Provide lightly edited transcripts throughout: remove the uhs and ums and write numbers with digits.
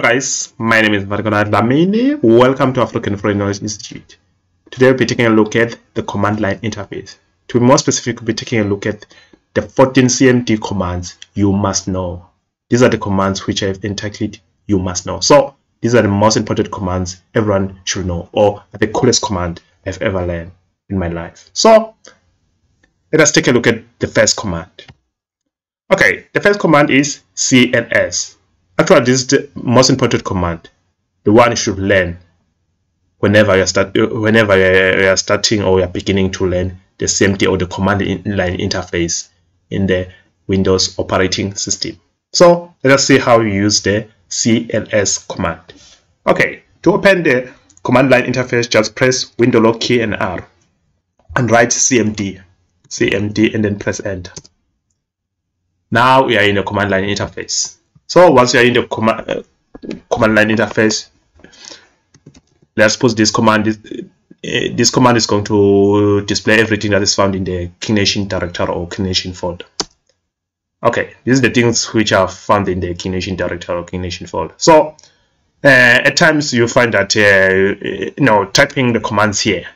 guys, my name is Margonat Lamini. Welcome to African Foreign Knowledge Institute. Today we'll be taking a look at the command line interface. To be more specific, we'll be taking a look at the 14 CMD commands you must know. These are the commands which I've entitled you must know. So these are the most important commands everyone should know, or the coolest command I've ever learned in my life. So let us take a look at the first command. Okay, the first command is CLS. Actually, this is the most important command, the one you should learn whenever you're starting or you're beginning to learn the CMD or the command line interface in the Windows operating system. So let us see how you use the CLS command. Okay, to open the command line interface, just press Window lock key and R and write CMD and then press enter. Now we are in the command line interface. So once you are in the command line interface, let's suppose this command is going to display everything that is found in the Kination directory or Kination folder. Okay, these are the things which are found in the Kination directory or Kination folder. So at times you find that typing the commands here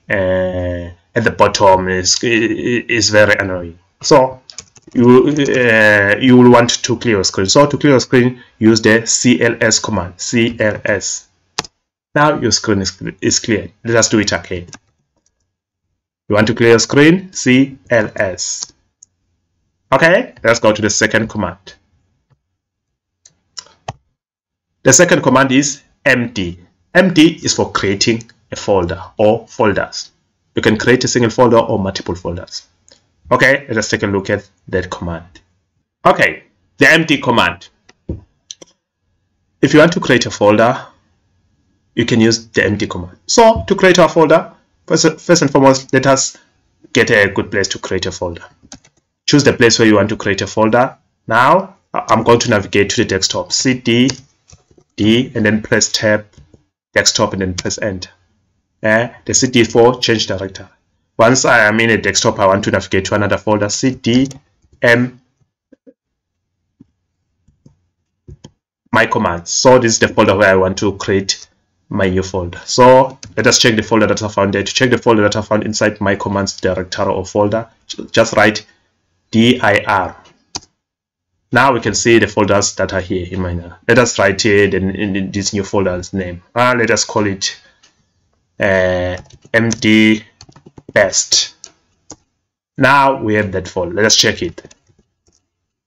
at the bottom is very annoying. So you will want to clear your screen. So to clear your screen, use the CLS command. CLS. Now your screen is clear. Let us do it again. You want to clear your screen? CLS. Okay, let's go to the second command. The second command is empty. Empty is for creating a folder or folders. You can create a single folder or multiple folders. Okay, let us take a look at that command. Okay, the empty command. If you want to create a folder, you can use the empty command. So to create a folder, first and foremost, let us get a good place to create a folder. Choose the place where you want to create a folder. Now I'm going to navigate to the desktop. CD, D, and then press tab, desktop, and then press enter. The CD for change directory. Once I am in a desktop, I want to navigate to another folder, CD, M, my commands. So this is the folder where I want to create my new folder. So let us check the folder that I found there. To check the folder that I found inside my commands directory or folder, just write dir. Now we can see the folders that are here in my. Let us write here in this new folder's name. Let us call it MD best. Now we have that folder. Let us check it.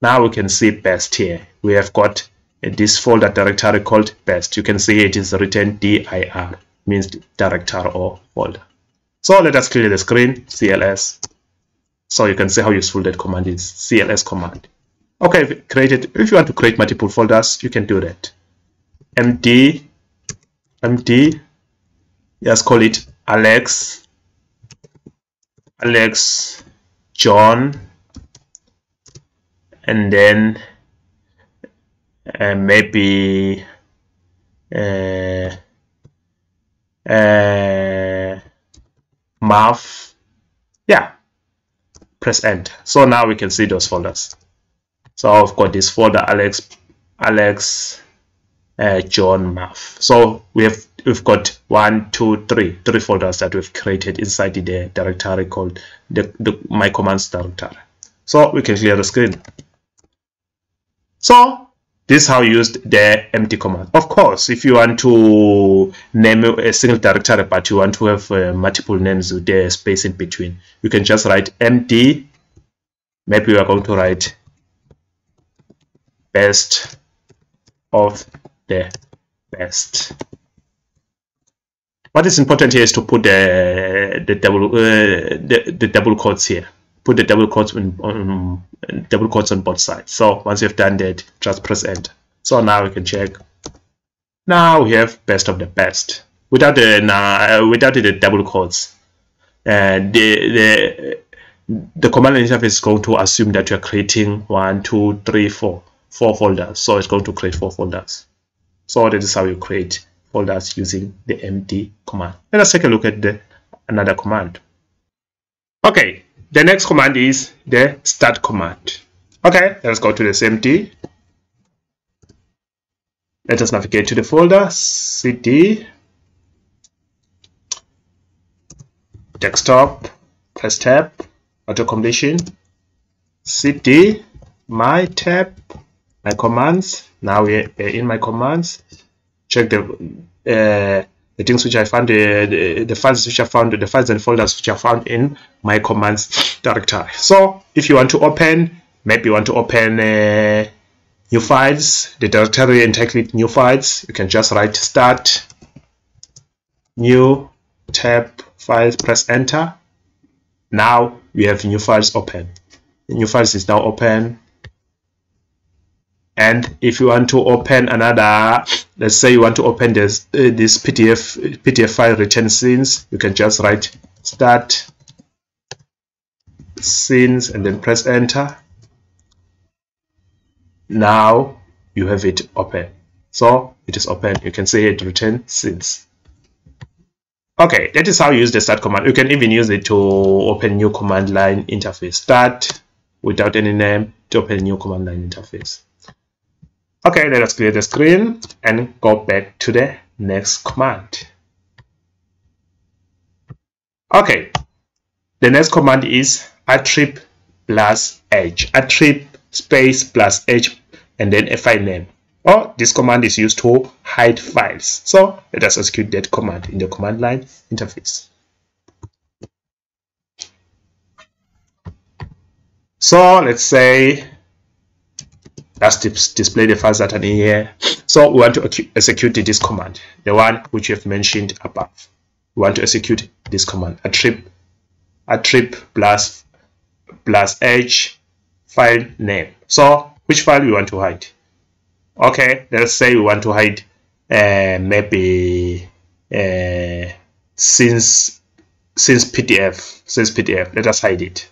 Now we can see best here. We have got this folder directory called best. You can see it is written dir, means directory or folder. So let us clear the screen, CLS. So you can see how useful that command is, CLS command. Okay, if you want to create multiple folders, you can do that. MD, just call it Alex, John, and then maybe Marv. Yeah, press enter. So now we can see those folders. So I've got this folder, Alex, John, Marv. So we've got 1, 2, 3 folders that we've created inside the directory called the my commands directory. So we can clear the screen. So this is how you used the empty command. Of course, if you want to name a single directory but you want to have multiple names with the space in between, you can just write empty. Maybe we are going to write best of the best. What is important here is to put the double quotes here. Put the double quotes on both sides. So once you've done that, just press enter. So now we can check. Now we have best of the best without the double quotes. The command line interface is going to assume that you are creating 1, 2, 3, 4 folders. So it's going to create 4 folders. So that is how you create folders using the empty command. Let us take a look at another command. Okay, the next command is the start command. Okay, let's go to the CMD. Let us navigate to the folder, cd, desktop, press tab, auto completion, cd, my tab, my commands. Now we're in my commands. Check the things which I found, the files which I found, the files and folders which I found in my commands directory. So if you want to open, maybe you want to open new files, the directory entitled new files, you can just write start new tab files, press enter. Now we have new files open. The new files is now open. And if you want to open another, let's say you want to open this PDF file return scenes, you can just write start scenes and then press enter. Now you have it open. So it is open. You can see it return scenes. Okay, that is how you use the start command. You can even use it to open new command line interface. Start without any name to open new command line interface. Okay, let us clear the screen and go back to the next command. Okay, the next command is attrib plus h. Attrib space plus h and then a file name. Oh, this command is used to hide files. So let us execute that command in the command line interface. So let's say let's display the files that are in here. So we want to execute this command, the one which we have mentioned above. We want to execute this command, attrib plus h file name. So which file we want to hide? Okay, let's say we want to hide maybe since PDF. Let us hide it.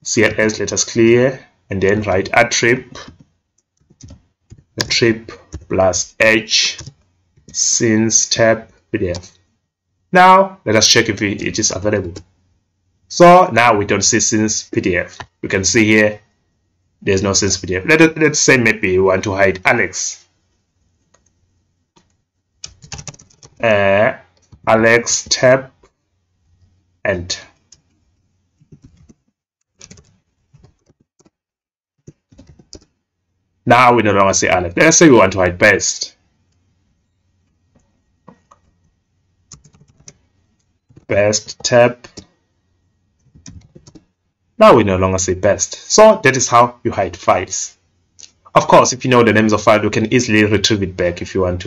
CLS, let us clear and then write attrib plus h since tab PDF. Now let us check if it is available. So now we don't see since PDF. We can see here there's no since PDF. Let's say maybe we want to hide Alex. Alex tab and now we no longer see Alex. Let's say we want to hide best. Best tab. Now we no longer see best. So that is how you hide files. Of course, if you know the names of files, you can easily retrieve it back if you want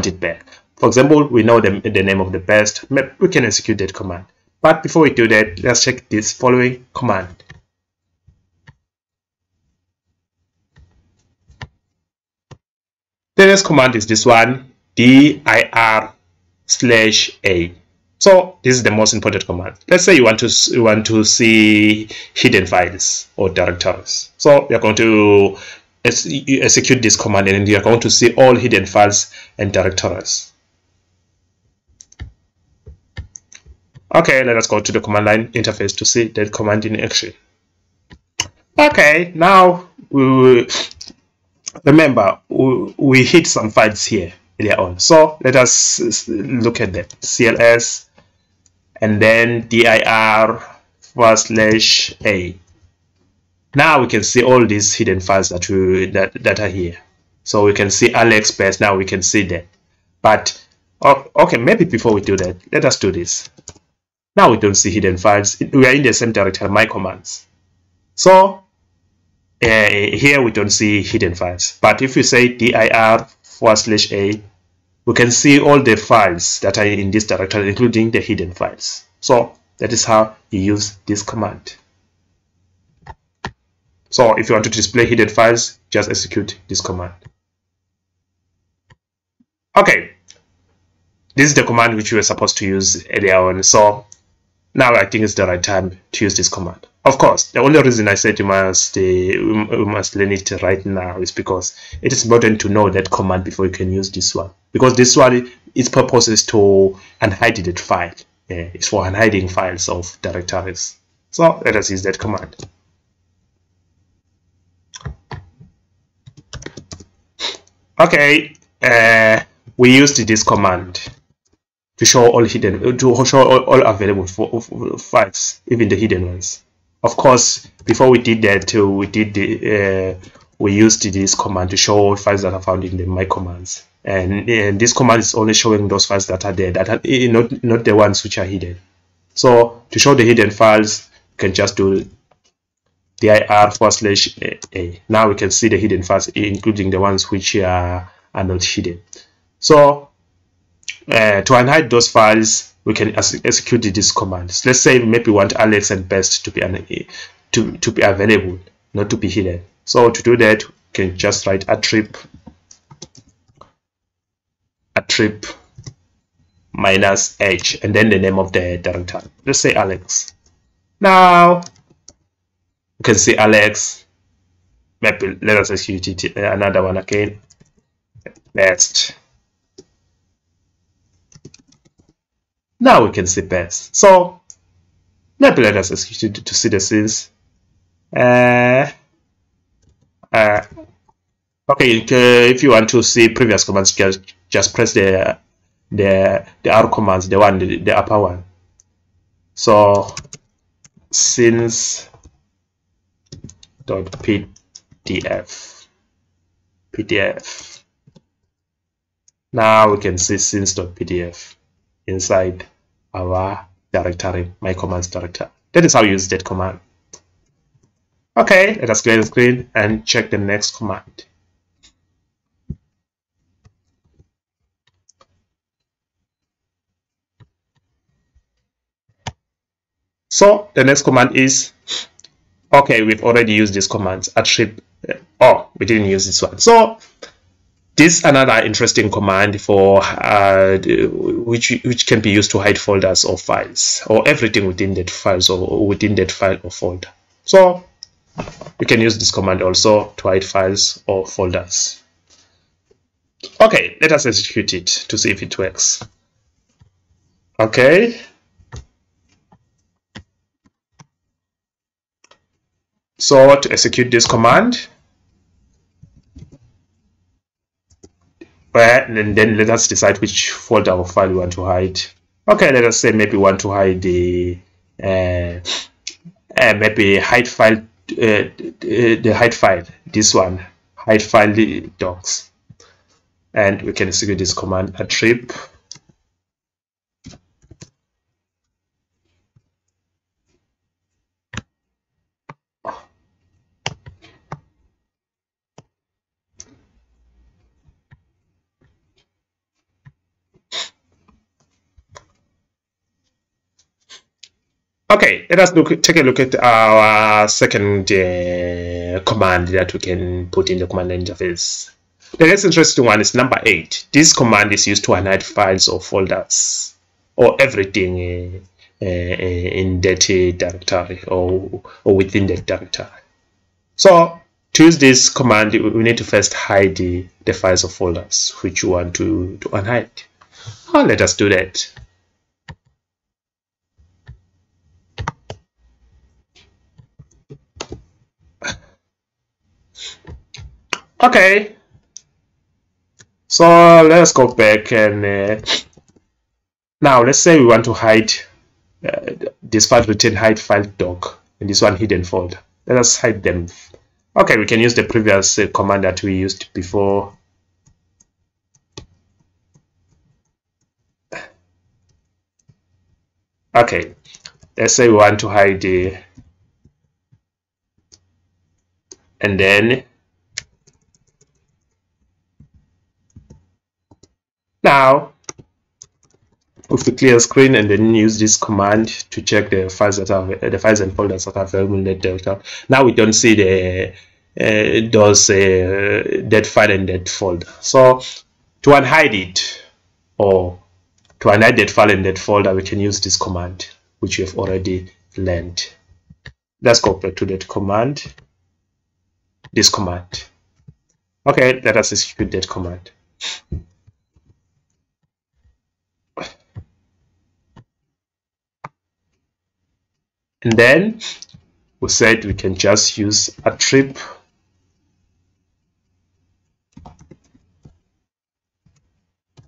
it back. For example, we know the name of the best. We can execute that command. But before we do that, let's check this following command. The next command is this one, dir/a. So this is the most important command. Let's say you want to see hidden files or directories. So you're going to execute this command and you're going to see all hidden files and directories. Okay, let us go to the command line interface to see that command in action. Okay, now remember we hid some files here earlier on. So let us look at that. CLS and then dir/a. Now we can see all these hidden files that are here. So we can see Alex best. Now we can see that. But okay, maybe before we do that, let us do this. Now we don't see hidden files. We are in the same directory, my commands. So here we don't see hidden files. But if we say dir/a, we can see all the files that are in this directory, including the hidden files. So that is how you use this command. So if you want to display hidden files, just execute this command. Okay, this is the command which we were supposed to use earlier on. So now I think it's the right time to use this command. Of course, the only reason I said we must learn it right now is because it is important to know that command before you can use this one. Because this one, its purpose is to unhide that file. It's for unhiding files of directories. So let us use that command. Okay, we used this command to show all hidden, to show all available files, even the hidden ones. Of course, before we did that, we used this command to show all files that are found in the my commands, and this command is only showing those files that are there, that are not the ones which are hidden. So to show the hidden files, you can just do dir/a. Now we can see the hidden files, including the ones which are not hidden. So to unhide those files, we can execute this command. So let's say maybe we want Alex and Best to be available, not to be hidden. So to do that, we can just write attrib -h and then the name of the director. Let's say Alex. Now you can see Alex. Maybe let us execute it, another one again. Best. Now we can see Best. So maybe let us execute it to see the scenes. Okay, if you want to see previous commands, just press the R commands, the upper one. So scenes.pdf. Now we can see scenes.pdf inside our directory, my commands directory. That is how you use that command. Okay, let us clear the screen and check the next command. So the next command is, okay, we've already used these commands. Attrib, oh, we didn't use this one. So this is another interesting command for which can be used to hide folders or files, or everything within that files or within that file or folder. So we can use this command also to hide files or folders. Okay, let us execute it to see if it works. Okay. So to execute this command, and then let us decide which folder or file we want to hide. Okay, let us say maybe we want to hide the maybe hide file, the hide file, this one, hide file docs, and we can execute this command attrib Okay, let us take a look at our second command that we can put in the command line interface. The next interesting one is number 8. This command is used to unhide files or folders or everything in that directory or within that directory. So to use this command, we need to first hide the files or folders which you want to unhide. Let us do that. Okay, so let's go back and now let's say we want to hide this file return hide file doc and this one hidden folder. Let us hide them. Okay, we can use the previous command that we used before. Okay, let's say we want to hide and then now if we clear screen and then use this command to check the files that are the files and folders that are available in that directory. Now we don't see the that file and that folder. So to unhide it or to unhide that file and that folder, we can use this command which we have already learned. Let's go back to that command. This command. Okay, let us execute that command. And then we said we can just use attrib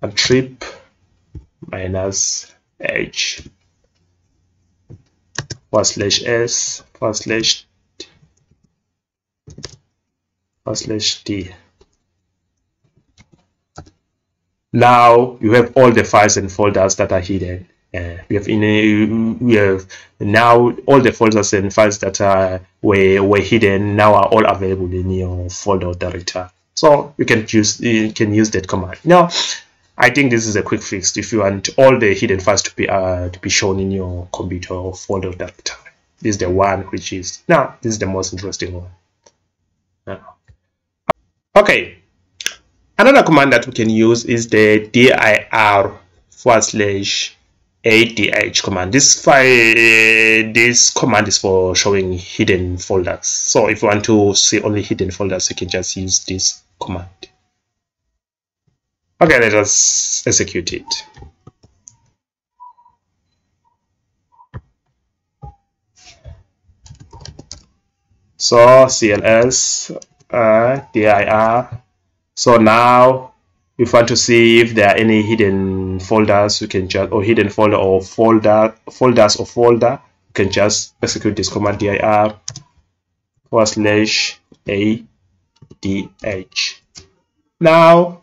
trip minus h /s /d. Now you have all the files and folders that are hidden. We have now all the folders and files that were hidden now are all available in your folder directory. So you can use that command. Now I think this is a quick fix if you want all the hidden files to be shown in your computer or folder directory. This is the one which is now this is the most interesting one. Okay. Another command that we can use is the dir/adh command. This command is for showing hidden folders. So if you want to see only hidden folders, you can just use this command. Okay, let us execute it. So cls dir. So now if we want to see if there are any hidden folders, we can just, or hidden folder or folder, you can just execute this command dir/adh. Now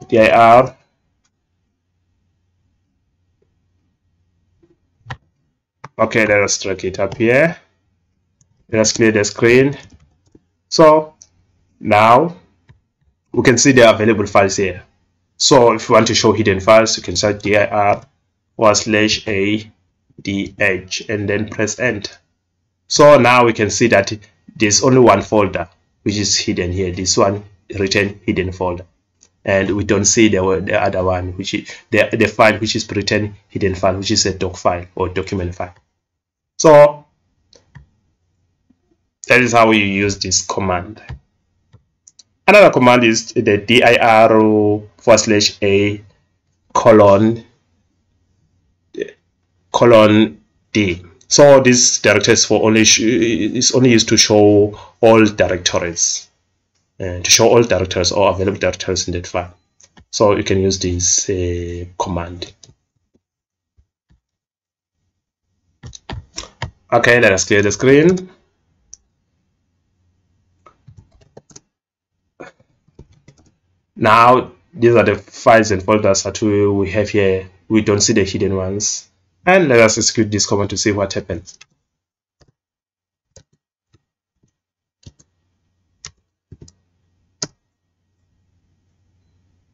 dir. Okay, let us drag it up here. Let us clear the screen. So now we can see the available files here. So if you want to show hidden files, you can search dir/adh and then press enter. So now we can see that there's only one folder which is hidden here. This one written hidden folder, and we don't see the other one, which is the file which is written hidden file, which is a doc file or document file. So that is how you use this command. Another command is the dir/a:/d. So this directory is only used to show all directories, or available directories in that file. So you can use this command. Okay, let us clear the screen. Now these are the files and folders that we have here. We don't see the hidden ones. And let us execute this command to see what happens.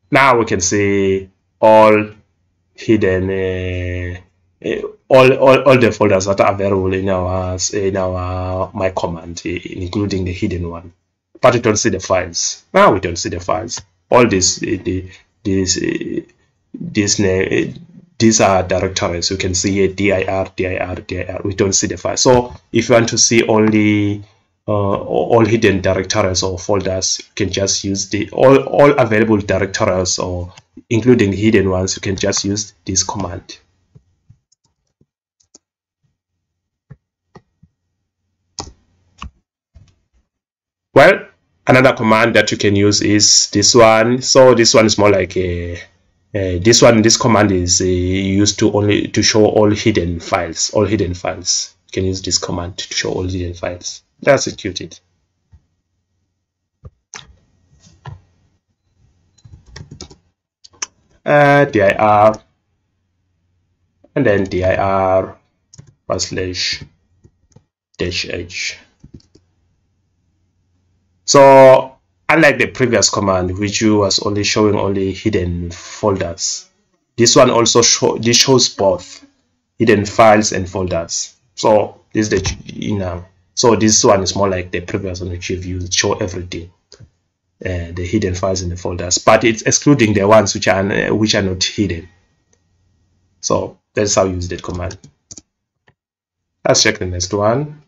Now we can see all hidden, all the folders that are available in our my command, including the hidden one. But we don't see the files. Now we don't see the files. All these are directories. You can see here dir. We don't see the file. So if you want to see only all hidden directories or folders, you can just use the all available directories, or including hidden ones. You can just use this command. Well, another command that you can use is this one. So this one is more like this command is used to show all hidden files. You can use this command to show all hidden files. Let's execute it. dir and then dir/-h. So unlike the previous command, which was only showing only hidden folders, this one also shows both hidden files and folders. So this is so this one is more like the previous one, which you've used, show everything, the hidden files and the folders, but it's excluding the ones which are not hidden. So that's how you use that command. Let's check the next one.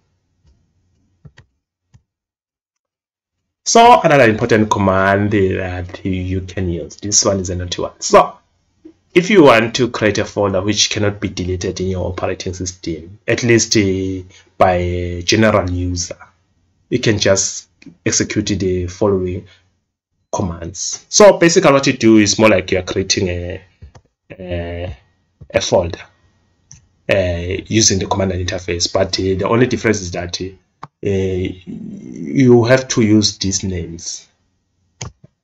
So another important command that you can use, this one is another one. So if you want to create a folder which cannot be deleted in your operating system, at least by a general user, you can just execute the following. commands. So basically what you do is more like you are creating a folder using the command line interface, but the only difference is that you have to use these names.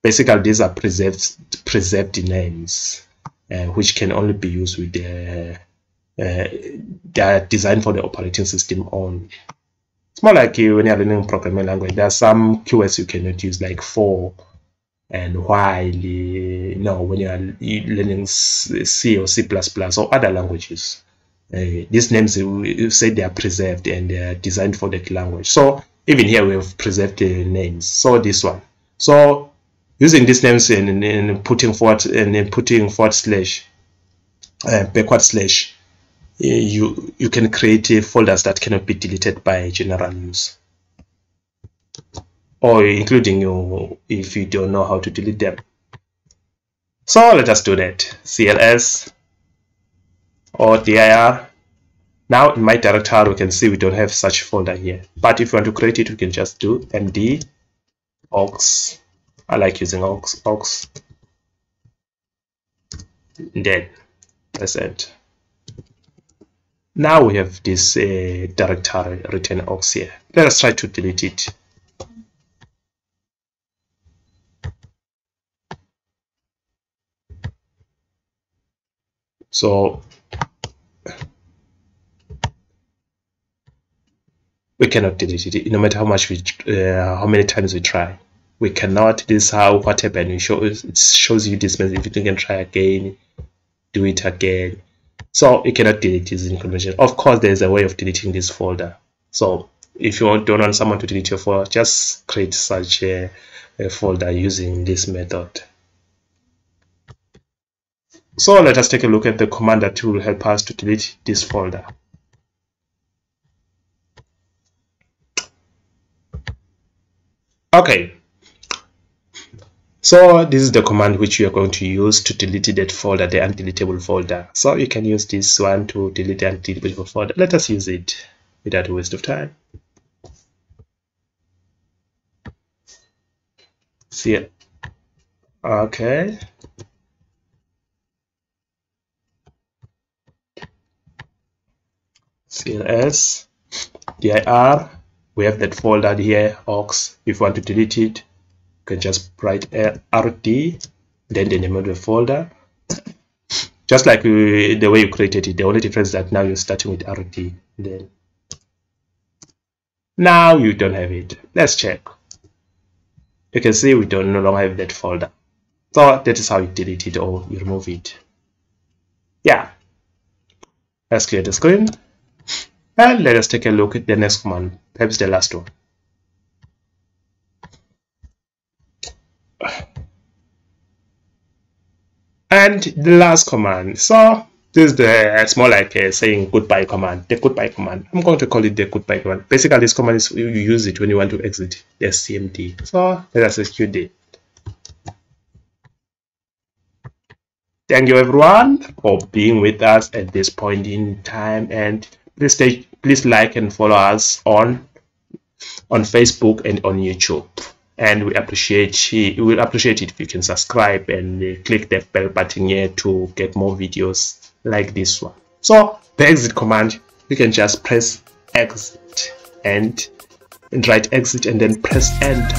Basically these are preserved names which can only be used with they are designed for the operating system only. It's more like when you're learning programming language, there are some keywords you cannot use, like for and while. When you are learning C or C++ or other languages, these names, you say they are preserved and they are designed for that language. So even here we have preserved the names. So this one, so using these names and putting forward and then putting forward slash backward slash, you can create folders that cannot be deleted by general use, or including you if you don't know how to delete them. So let us do that. CLS or dir. Now in my directory we can see we don't have such folder here, but if you want to create it, we can just do md aux. I like using aux, then press enter. Now we have this directory written aux here. Let us try to delete it. So we cannot delete it, no matter how much how many times we try. We cannot. This is how what happened. It shows you this message. If you can try again, do it again. So you cannot delete this information. Of course, there is a way of deleting this folder. So if you don't want someone to delete your folder, just create such a folder using this method. So let us take a look at the command that will help us to delete this folder. Okay. So this is the command which we are going to use to delete that folder, the undeletable folder. So you can use this one to delete the undeletable folder. Let us use it without a waste of time. See, okay. CLS dir, we have that folder here, aux. If you want to delete it, you can just write rd, then the name of the folder, just like the way you created it. The only difference is that now you're starting with rd. Then now you don't have it. Let's check. You can see we no longer have that folder. So that is how you delete it or you remove it. Yeah. Let's clear the screen. And let us take a look at the next command, perhaps the last one. And the last command. So this is it's more like saying goodbye command, the goodbye command. I'm going to call it the goodbye command. Basically, this command is you use it when you want to exit the CMD. So let us execute it. Thank you everyone for being with us at this point in time, and please like and follow us on Facebook and on YouTube. And we appreciate it if you can subscribe and click the bell button here to get more videos like this one. So the exit command, you can just press exit and write exit and then press enter.